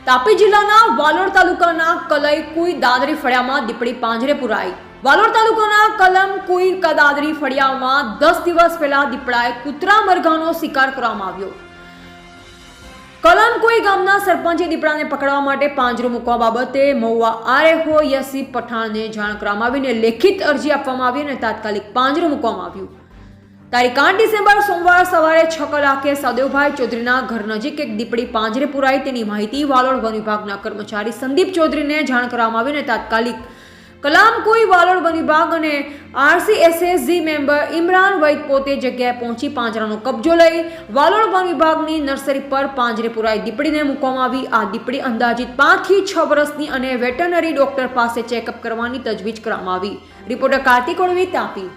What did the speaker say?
તાપી જિલ્લાના વાલોડ તાલુકાના કલઈ કુઈ દાદરી ફળિયામાં દીપડી પાંજરે પુરાઈ। વાલોડ તાલુકાના કલમ કુઈ દાદરી ફળિયામાં 10 દિવસ પહેલા દીપડાએ કૂતરા મરઘાનો શિકાર કરવામાં આવ્યો। કલમ કુઈ ગામના સરપંચે દીપડાને પકડવા માટે પાંજરો મૂકવા બાબતે મહુવા આરએફઓ યસી પઠાણને જાણ કરવામાં આવીને લેખિત અરજી આપવામાં આવી અને તાત્કાલિક પાંજરો મૂકવામાં આવ્યું। તારીખ 8 ડિસેમ્બર સોમવાર સવારે 6 કલાકે સદેવભાઈ ચૌધરીના ઘર નજીક એક દીપડી પાંજરે પુરાઈ તેની માહિતી વાલોડ વન વિભાગના કર્મચારી સંદીપ ચૌધરીને જાણ કરવામાં આવી અને તાત્કાલિક કલામ કોઈ વાલોડ વન વિભાગ અને આરસીએસએસજી મેમ્બર ઇમરાન વૈદ પોતે જગ્યાએ પહોંચી પાંજરાનો કબજો લઈ વાલોડ વન વિભાગની નર્સરી પર પાંજરે પુરાઈ દીપડીને મૂકવામાં આવી। આ દીપડી અંદાજિત 5 થી 6 વર્ષની અને વેટરનરી ડોક્ટર પાસે ચેકઅપ કરવાની તજવીજ કરવામાં આવી। રિપોર્ટર કાર્તિક ઓળવી, તાપી।